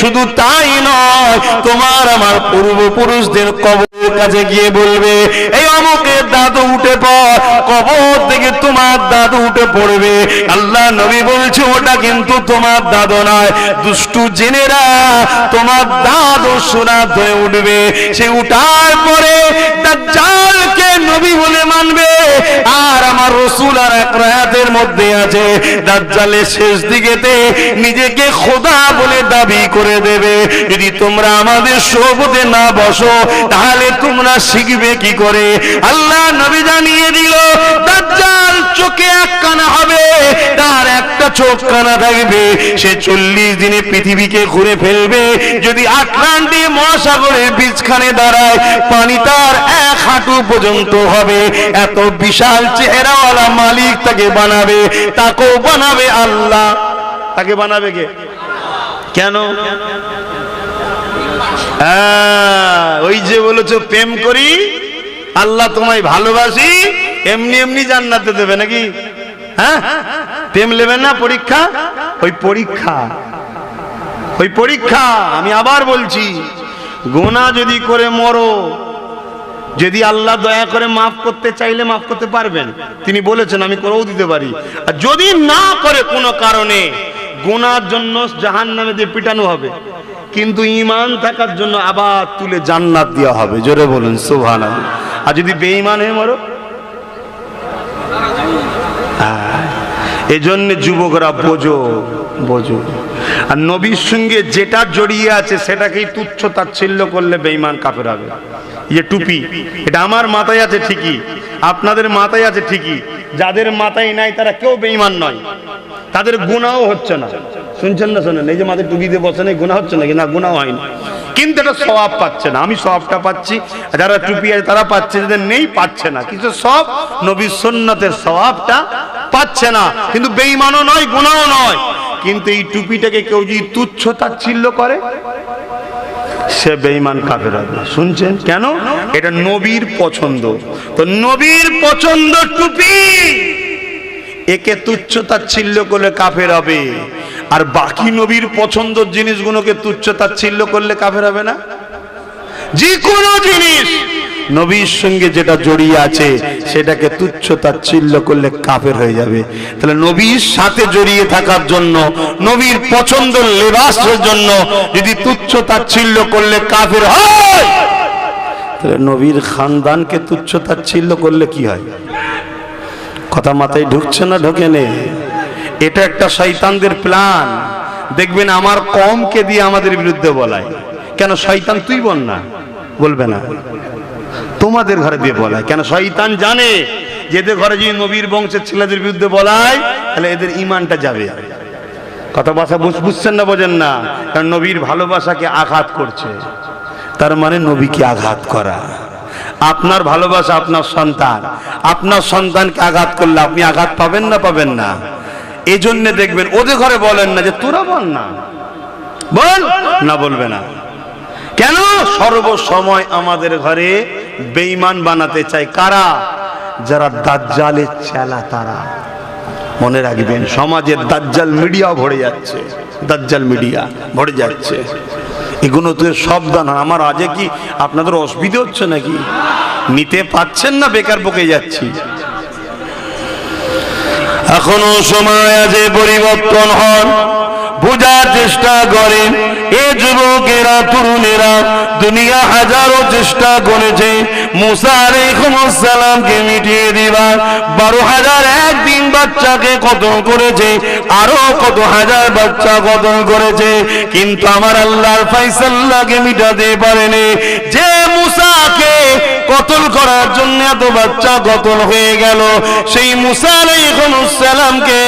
শুধু তাই নয়, তোমার আমার পূর্বপুরুষদের কবরের কাছে গিয়ে বলবে, এই অমুকের দাদু উঠে পড়, কবর থেকে তোমার দাদু উঠে পড়বে। আল্লাহ নবী বলছে, ওটা কিন্তু তোমার দাদু নয়, দুষ্টু জেনেরা তোমার দাদু সোনা ধরে উঠবে। সে উঠার পরে দাজ্জালকে নবী বলে মানবে। আর আমার রাসূল আর এক রায়াতের মধ্যে আছে, দাজ্জালের শেষ দিকেতে নিজেকে খোদা বলে দাবি করে দেবে। যদি তোমরা আমাদের সোহবতে না বসো, তাহলে তোমরা শিখবে কি করে? আল্লাহ নবী জানিয়ে দিল, দাজ্জাল চোখে এক কানা হবে, তার একটা চোখ কানা থাকবে। সে 40 দিনে পৃথিবীকে ঘুরে ফেলবে। যদি আটলান্টিক মহাসাগরের বীজখানে দাঁড়ায়, পানি তার 1 হাঁটু পর্যন্ত হবে। এত বিশাল চেহারাওয়ালা মালিক তাকে বানাবে, তাকেও বানাবে আল্লাহ। তাকে বানাবে কে? কেন? ওই যে বলেছো প্রেম করি, আল্লাহ তোমায় ভালোবাসি, এমনি এমনি জান্নাতে দেবে নাকি? হ্যাঁ, প্রেম নেবে না পরীক্ষা? ওই পরীক্ষা, ওই পরীক্ষা। আমি আবার বলছি, গুনাহ যদি করে মরো, যদি আল্লাহ দয়া করে মাফ করতে চাইলে মাফ করতে পারবেন, তিনি বলেছেন আমি করেও দিতে পারি। আর যদি না করে কোনো কারণে, গুনার জন্য জাহান্নামে দিয়ে পিটানো হবে, কিন্তু ঈমান থাকার জন্য আবার তুলে জান্নাত দেওয়া হবে। জোরে বলুন সুবহানাল্লাহ। আর যদি বেঈমান হয়ে মরো, এজন্য যুবকরা বোঝো, বোঝো। আর নবীর সঙ্গে যেটা জড়িয়ে আছে সেটাকেই তুচ্ছ তাচ্ছিল্য করলে বেঈমান কাফের হবে। এই টুপি, এটা আমার মাথায় আছে ঠিকই, আপনাদের মাথায় আছে ঠিকই, যাদের মাথায় নাই তারা কেউ বেঈমান নয়, তাদের গুনাহও হচ্ছে না। শুনছেন না? শোনেন, এই যে মাথায় টুপি দিয়ে বসেন, এই গুনাহ হচ্ছে নাকি? না, গুনাহ হয়নি, কিন্তু এটা সওয়াব পাচ্ছে না। আমি সওয়াবটা পাচ্ছি, যারা টুপি আছে তারা পাচ্ছে, যাদের নেই পাচ্ছে না। কিছু সব নবীর সুন্নতের সওয়াবটা পাচ্ছে না, কিন্তু বেঈমানও নয়, গুনাহও নয়। কিন্তু এই টুপিটাকে কেউ যদি তুচ্ছ তাচ্ছিল্য করে, সে বেঈমান কাফের হবে। শুনছেন কেন? এটা নবীর পছন্দ। তো নবীর পছন্দ টুপি, একে তুচ্ছ তাচ্ছিল্য করলে কাফের হবে। আর বাকি নবীর পছন্দের জিনিসগুলোকে তুচ্ছ তাচ্ছিল্য করলে কাফের হবে না। যে কোনো জিনিস নবীর সঙ্গে যেটা জড়িয়ে আছে সেটাকে তুচ্ছ তাচ্ছিল্য করলে কাফের হয়ে যাবে। তাহলে নবীর সাথে জড়িয়ে থাকার জন্য, নবীর পছন্দের লেবাসের জন্য যদি তুচ্ছ তাচ্ছিল্য করলে কাফের হয়, তাহলে নবীর খানদানকে তুচ্ছ তাচ্ছিল্য করলে কি হয়? কথা মাথায় ঢুকছে না? ঢোকে নে। এটা একটা শয়তানদের প্ল্যান। দেখবেন আমার কমকে দিয়ে আমাদের বিরুদ্ধে বলায়। কেন? শয়তান তুই বল না, বলবে না, তোমাদের ঘরে দিয়ে বলায়। কেন? শয়তান জানে যে এদের ঘরে যদি নবীর বংশের ছেলেদের বিরুদ্ধে বলায়, তাহলে এদের ঈমানটা যাবে। কথা বাসা বুঝছেন না? বোঝেন না? কারণ নবীর ভালোবাসাকে আঘাত করছে, তার মানে নবীকে আঘাত করা। আপনার ভালোবাসা আপনার সন্তান, আপনার সন্তানকে আঘাত করলে আপনি আঘাত পাবেন না? পাবেন না। এই জন্য দেখবেন ওদের ঘরে বলেন না যে তোরা বল না, বল না, বলবে না। কেন? সর্বসময় আমাদের ঘরে বেঈমান বানাতে চায় কারা? যারা দাজ্জালের চেলা, তারা। মনে রাখবেন, সমাজের দাজ্জাল মিডিয়া ভরে যাচ্ছে, দাজ্জাল মিডিয়া ভরে যাচ্ছে। এগুলো তো সাবধান। আমার আজে কি আপনাদের অসুবিধা হচ্ছে নাকি? নিতে পাচ্ছেন না? বেকার বকে যাচ্ছি। এখনো সময় আছে, পরিবর্তন হন, বোঝার চেষ্টা করেন। এ যুবকেরা, তরুণেরা, দুনিয়া হাজারো চেষ্টা করেছে মুসা আলাইহিস সালামকে মিটিয়ে দিবার। 12,001 দিন বাচ্চাকে কতল করেছে, আরো কত হাজার বাচ্চা কতল করেছে, কিন্তু আমার আল্লাহর ফয়সালাকে মিটাতে পারেনি। যে মুসাকে কতল করার জন্য এত বাচ্চা কতল হয়ে গেল, সেই মুসা আলাইহিস সালামকে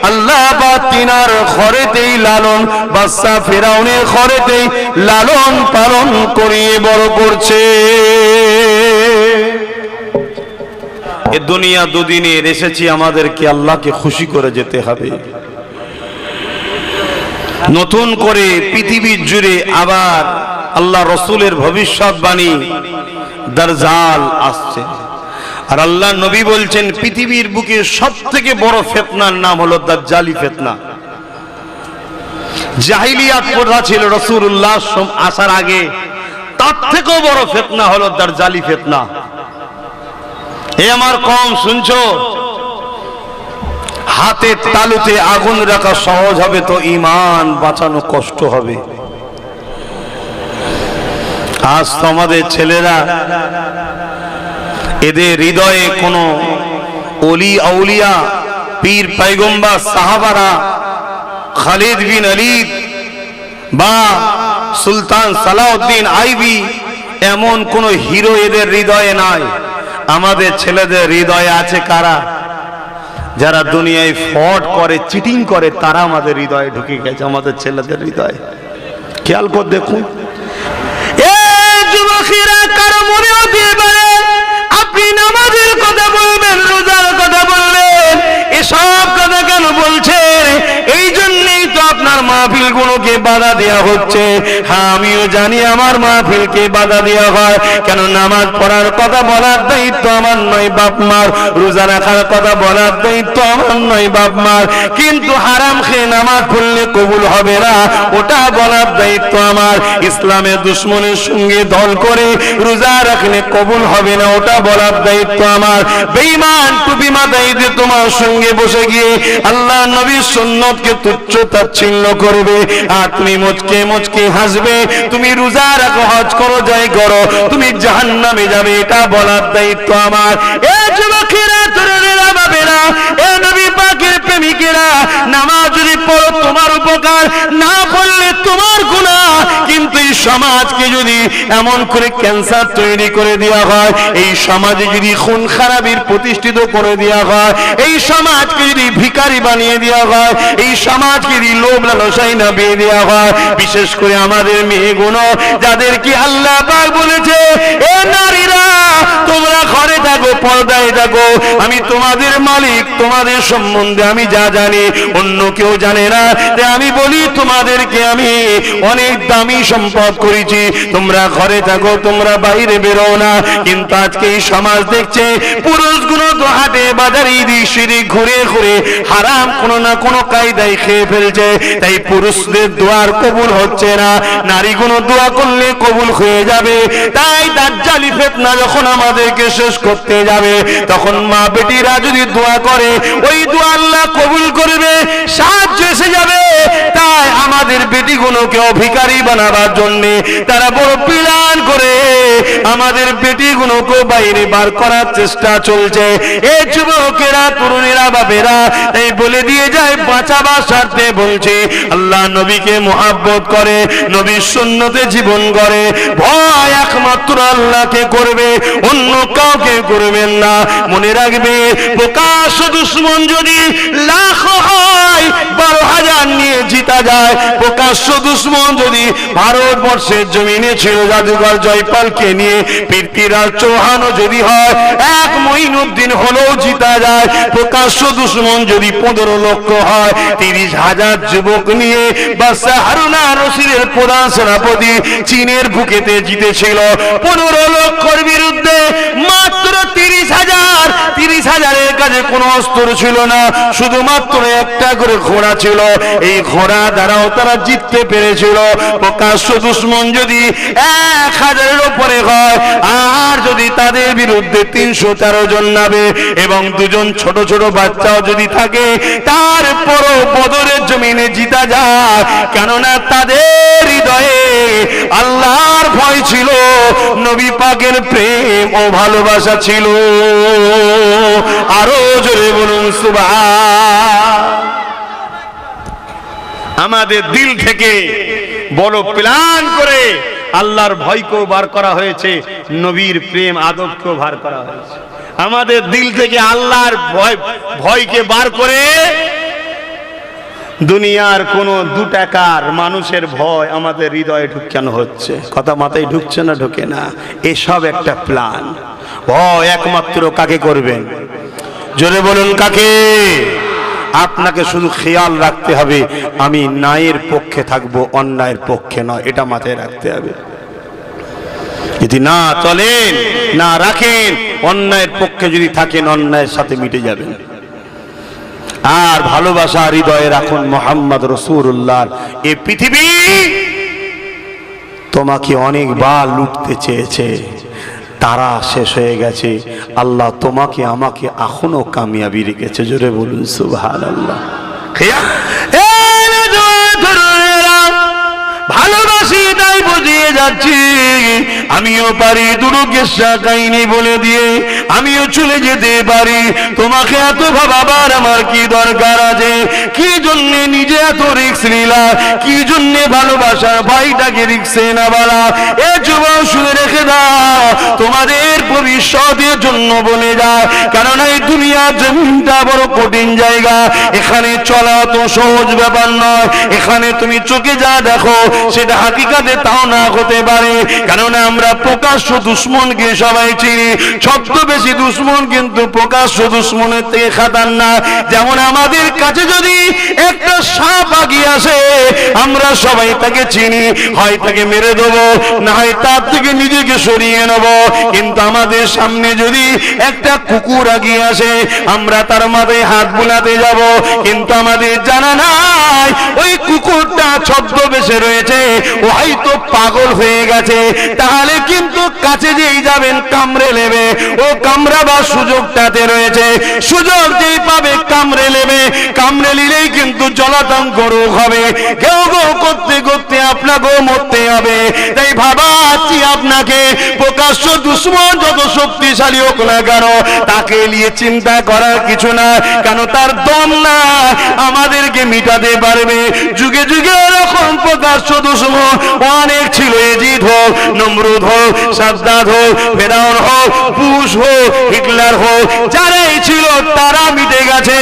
আল্লাহ পাক তিনার ঘরেতেই লালন, বাচ্চা ফেরাউনের ঘরেতেই লালন পালন করিয়ে বড় করছে। এ দুনিয়া দুদিনের এসেছি, আমাদেরকে আল্লাহকে খুশি করে যেতে হবে। নতুন করে পৃথিবীর জুড়ে আবার আল্লাহ রসুলের ভবিষ্যৎবাণী, দাজ্জাল আসছে। আর আল্লাহ নবী বলছেন পৃথিবীর বুকে সব থেকে বড় ফিতনার নাম হলো দাজ্জালি ফিতনা। জাহিলিয়াত প্রথা ছিল রাসূলুল্লাহ আসার আগে, তার থেকেও বড় ফিতনা হলো দাজ্জালি ফিতনা। এ আমার কম শুনছো? হাতে তালুতে আগুন রাখা সহজ হবে তো ঈমান বাঁচানো কষ্ট হবে। আজ তো আমাদের ছেলেরা, এদের হৃদয়ে কোনো ওলি আউলিয়া, পীর পয়গম্বর, সাহাবারা, খালিদ বিন ওলীদ বা সুলতান সালাউদ্দিন আইবি, এমন কোন হিরো এদের হৃদয়ে নাই। আমাদের ছেলেদের হৃদয়ে আছে কারা? যারা দুনিয়ায় ফ্রড করে, চিটিং করে, তারা আমাদের হৃদয়ে ঢুকে গেছে, আমাদের ছেলেদের হৃদয়ে। খেয়াল করে দেখুন। যুবকেরা, কারো মনে হতে পারে আপনি নামাজের কথা বলবেন, রোজার কথা বলবেন, এসব কথা কেন বলছেন? এই জন্যই তো আপনার মাহফিলগুলোকে বাধা দেওয়া হচ্ছে। হ্যাঁ, আমিও জানি আমার মাহফিলকে বাধা দেওয়া হয়। কেন? নামাজ পড়ার কথা বলার দায়িত্ব আমার নয়, বাপ মার। রোজা রাখার কথা বলার দায়িত্ব আমার নয়, বাপ মার। কিন্তু হারাম খেয়ে নামাজ পড়লে কবুল হবে না, ওটা বলার দায়িত্ব আমার। ইসলামের দুশ্মনের সঙ্গে দল করে রোজা রাখলে কবুল হবে না, ওটা বলার দায়িত্ব আমার। বেঈমান টুপি মাথায় দিয়ে তোমার সঙ্গে বসে গিয়ে আল্লাহ নবীর সুন্নতকে তুচ্ছ তাচ্ছিল্য করবে, আর তুমি মুচকে মুচকে হাসবে। তুমি রোজা রাখো, হজ করো, যাই করো, তুমি জাহান্নামে যাবে, এটা বলার দায়িত্ব আমার। এ যুবকেরা, তরুণেরা, বাবেরা, এ নবী পাকের প্রেমিকেরা, নামাজ যদি পড়ো তোমারও প্রকার না পড়লে তোমার গুনাহ, কিন্তু এই সমাজকে যদি এমন করে ক্যান্সার তৈরি করে দেওয়া হয়, এই সমাজে যদি খুন খারাপির প্রতিষ্ঠিত করে দেওয়া হয়, এই সমাজকে যদি ভিখারি বানিয়ে দেওয়া হয়, এই সমাজকে যদি লোভ লালসায় নামিয়ে দেওয়া হয়, বিশেষ করে আমাদের মেয়েগুলো যাদেরকে আল্লাহ পাক বলেছে এ নারীরা তোমরা ঘরে থাকো, পর্দায় থাকো, আমি তোমাদের মালিক, তোমাদের সম্বন্ধে আমি যা জানি অন্য কেউ জানে না, যে আমি বলি তোমাদেরকে আমি অনেক দামি সম্পদ করেছি, তোমরা ঘরে থাকো, তোমরা বাইরে বেরো না। কিন্তু আজকে এই সমাজ দেখছে পুরুষগুলো তো হাটে বাজারে দিশিরি ঘুরে ঘুরে হারাম কোনো না কোনো কায়দায় খেয়ে ফেলছে, তাই পুরুষদের দোয়ার কবুল হচ্ছে না, নারীগুলো দোয়া করলে কবুল হয়ে যাবে। তাই দাজ্জালি ফিতনা যখন আমাদেরকে শেষ করতে যাবে, তখন মা বেটিরা যদি দোয়া করে ওই দোয়া আল্লাহ কবুল করবে, সাহায্য এসে যাবে। তাই আমাদের বেটিগুলোকে ভিখারি বানাবার জন্য তারা বড় প্ল্যান করে আমাদের বেটিগুলোকে বাইরে বার করার চেষ্টা চলছে। এই যুবকেরা, তরুণেরা, বাবেরা এই বলে দিয়ে যায় বাঁচাবার স্বার্থে বলছে আল্লাহ নবীকে মুহাব্বত করে, নবীর সুন্নতে জীবন করে, ভয় একমাত্র আল্লাহকে করবে, অন্য কাউকে করবেন না। মনে রাখবে প্রকাশ্য দুশ্মন যদি লাখ হয় 12,000 নিয়ে জিতা যায়, প্রকাশ্য দুশ্মন যদি ভারতবর্ষের জমিনে ছিল জাদুঘর জয়পালকে নিয়ে পৃথ্বীরাজ চৌহানও যদি হয় 1 মঈনুদ্দিন হলেও জিতা যায়। প্রকাশ্য দুশ্মন যদি 15 লক্ষ হয়, 30,000 যুবক নিয়ে বাদশাহ হারুনা রশিদের প্রধান সেনাপতি চীনের বুকেতে জিতেছিল 15 লক্ষর বিরুদ্ধে মাত্র 30,000 কাছে কোনো অস্ত্র ছিল না, শুধুমাত্র একটা করে ঘোড়া ছিল, এই ঘোড়া দ্বারাও তারা জিততে পেরেছিল। প্রকাশ্য দুশ্মন যদি 1,000-এর উপরে হয়, আর যদি তাদের বিরুদ্ধে 313 জন নামে এবং 2 জন ছোট ছোট বাচ্চাও যদি থাকে, তারপরও বদরের জমিনে জিতা যায়, কেননা তাদের হৃদয়ে আল্লাহর ভয় ছিল, নবী পাকের প্রেম ও ভালোবাসা ছিল। আরো জোরে বলুন সুবহান। আমাদের দিল থেকে বড় প্ল্যান করে আল্লাহর ভয়কেও বার করা হয়েছে, নবীর প্রেম আদবকেও বার করা হয়েছে। আমাদের দিল থেকে আল্লাহর ভয়কে বার করে দুনিয়ার কোনো 2 টাকার মানুষের ভয় আমাদের হৃদয়ে ঢুকানো হচ্ছে। কথা মাথায় ঢুকছে না? ঢোকে না। এসব একটা প্ল্যান। ভয় একমাত্র কাকে করবেন? জোরে বলুন কাকে? আপনাকে শুধু খেয়াল রাখতে হবে আমি ন্যায়ের পক্ষে থাকবো, অন্যায়ের পক্ষে নয়, এটা মাথায় রাখতে হবে। যদি না চলেন, না রাখেন, অন্যায়ের পক্ষে যদি থাকেন অন্যায়ের সাথে মিটে যাবেন। আর ভালোবাসা হৃদয়ে রাখুন মুহাম্মদ রাসূলুল্লাহ। এই পৃথিবী তোমাকে অনেকবার লুটতে চেয়েছে, তারা শেষ হয়ে গেছে, আল্লাহ তোমাকে আমাকে এখনো কামিয়াবি রেখেছে। জোরে বলুন সুবহানাল্লাহ। ভালোবাসি তাই বুঝিয়ে যাচ্ছি, আমিও পারি দুরুকেশা কাহিনী বলে দিয়ে আমিও চলে যেতে পারি। তোমাকে এত ভাবার আমার কি দরকার আছে? কি জন্য নিজে এত রিস্ক নিলা? কি জন্য ভালোবাসার ভাইটাকে রিস্কে না বলা? এ যুবক শুনে রেখে দাও, তোমাদের ভবিষ্যতের জন্য বলে যায়, কারণ এই দুনিয়ার জমিনটা বড় কঠিন জায়গা, এখানে চলা তো সহজ ব্যাপার নয়। এখানে তুমি চোখে যা দেখো সেটা হাকিকাতে তাও না হতে পারে, কেননা আমরা প্রকাশ্য দুশ্মনকে সবাই চিনি, ছদ্মবেশী দুশ্মন কিন্তু প্রকাশ্য দুশ্মনের থেকে খাতারনাক। যেমন আমাদের কাছে যদি একটা সাপ আগিয়ে আসে, আমরা সবাই তাকে চিনি, হয় তাকে মেরে দেবো, না হয় তার থেকে নিজেকে সরিয়ে নেব। কিন্তু আমাদের সামনে যদি একটা কুকুর আগিয়ে আসে, আমরা তার মাথায় হাত বুলাতে যাব, কিন্তু আমাদের জানা নাই ওই কুকুরটা ছদ্মবেশে রয়েছে, ও হয়তো পাগল হয়ে গেছে, তাহলে কিন্তু কাছে যেই যাবেন কামড়ে নেবে, ও কামড়াবার সুযোগটাতে রয়েছে, সুযোগ যেই পাবে কামড়ে নেবে, কামড়ে নিলেই কিন্তু জলাতঙ্ক রোগ হবে, কেউ গো করতে করতে আপনাকেও মরতে হবে। তাই ভাবাচ্ছি আপনাকে, প্রকাশ্য দুশ্মন যত শক্তিশালী হোক না কেন, তাকে নিয়ে চিন্তা করার কিছু না, কেন তার দম না আমাদেরকে মিটাতে পারবে। যুগে যুগে এরকম প্রকাশ্য দুশ্মন অনেক ছিল, এজিদ হোক, নমরুদ হোক, সাদ্দাত হোক, ফেরাউন হোক, বুশ হোক, হিটলার হোক, যারাই ছিল তারা মিটে গেছে,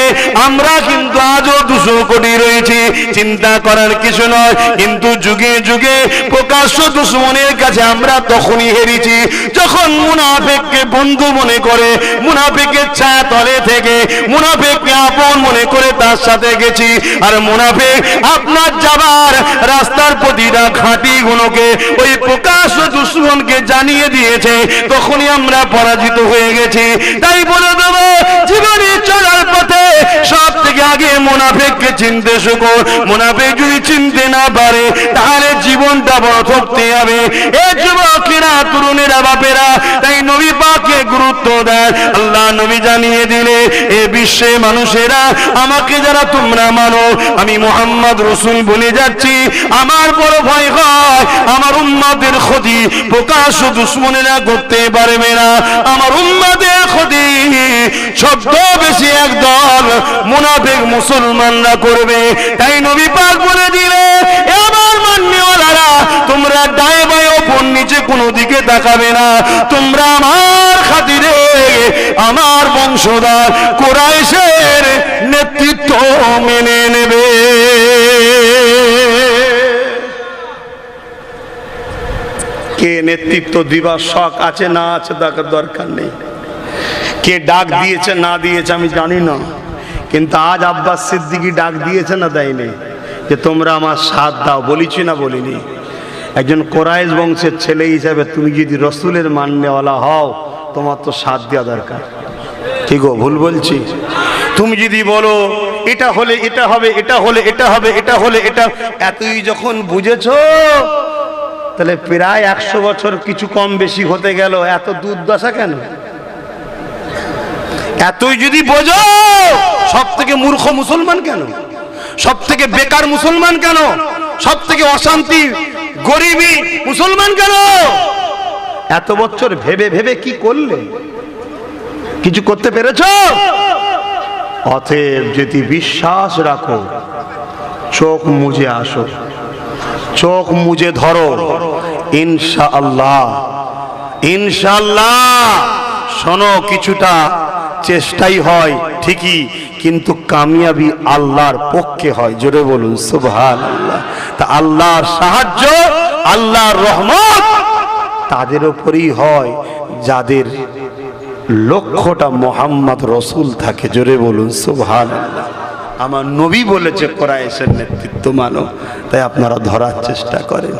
আমরা কিন্তু আজও 200 কোটি রয়েছি, চিন্তা করার কিছু নয়। কিন্তু যুগে যুগে প্রকাশ্য দুশ্মনের কাছে আমরা তখনই হেরেছি যখন মুনাফিককে বন্ধু মনে করে, মুনাফিকের ছায়া তলে থেকে মুনাফিককে আপন মনে করে তার সাথে গেছি। আর মুনাফিক আপনার যাবার রাস্তার প্রতিটা ঘাঁটি গুলোকে ওই প্রকাশ্য দুশ্মনকে জানিয়ে দিয়েছে, তখনই আমরা পরাজিত হয়ে গেছি। তাই বলে দেবো, জীবনে চলার পথে সব থেকে আগে মুনাফিককে চিনতে শেখো। মুনাফিক যদি চিনতে না পারে তাহলে জীবনটা বড় থাকতে হবে। এ যুবকেরা, তরুণেরা, বাপেরা, তাই নবী পাককে গুরুত্ব দেয়। আল্লাহ নবী জানিয়ে দিলে, এ বিশ্বে মানুষেরা আমাকে যারা তোমরা মানো, আমি মুহাম্মদ রাসূল বলে যাচ্ছি, আমার বড় ভয় হয় আমার উম্মতের ক্ষতি প্রকাশ্য দুশমনেরা করতে পারবে না। আমার উম্মতের ক্ষতি শব্দ বেশি একদল মুনাফিক মুসলমানরা করবে। তাই নবী পাক বলে দিলে, আমার মান্যওয়ালারা, তোমরা ডায়ে বায়ে ওপর নিচে কোনো দিকে তাকাবে না, তোমরা আমার খাতিরে আমার বংশধর কুরাইশের নেতৃত্ব মেনে নেবে। কে নেতৃত্ব দিবার শখ আছে না আছে তার দরকার নেই, কে ডাক দিয়েছে না দিয়েছে আমি জানি না, কিন্তু আজ আব্বাস সিদ্দিকী ডাক দিয়েছে না দেয়নি যে তোমরা আমার সাথ দাও, বলিছি না বলিনি? একজন কোরাইশ বংশের ছেলে হিসাবে তুমি যদি রসুলের মান্যওয়ালা হও, তোমার তো সাথ দেওয়া দরকার। ঠিক ও ভুল বলছি? তুমি যদি বলো এটা হলে এটা হবে, এটা হলে এটা হবে, এটা হলে এটা, এতই যখন বুঝেছো, তাহলে প্রায় 100 বছর কিছু কম বেশি হতে গেল, এত দুর্দশা কেন? এতই যদি বোঝো, সব থেকে মূর্খ মুসলমান কেন? সব থেকে বেকার মুসলমান কেন? সব থেকে অশান্তি গরিবী মুসলমান কেন? এত বছর ভেবে ভেবে কি করলে? কিছু করতে পেরেছো? অতএব যদি বিশ্বাস রাখো, চোখ মুজে আসো, চোখ মুজে ধরো, ইনশাআল্লাহ, ইনশাআল্লাহ। শোনো, কিছুটা চেষ্টাই হয় ঠিকই, কিন্তু কামিয়াবি আল্লাহর পক্ষে হয়। জোরে বলুন সুবহানাল্লাহ। তা আল্লাহর সাহায্য, আল্লাহর রহমত তাদের উপরই হয় যাদের লক্ষ্যটা মুহাম্মদ রাসূল থাকে। জোরে বলুন সুবহানাল্লাহ। আমার নবী বলেছে কোরাইশের নেতৃত্ব মানো, তাই আপনারা ধরার চেষ্টা করেন।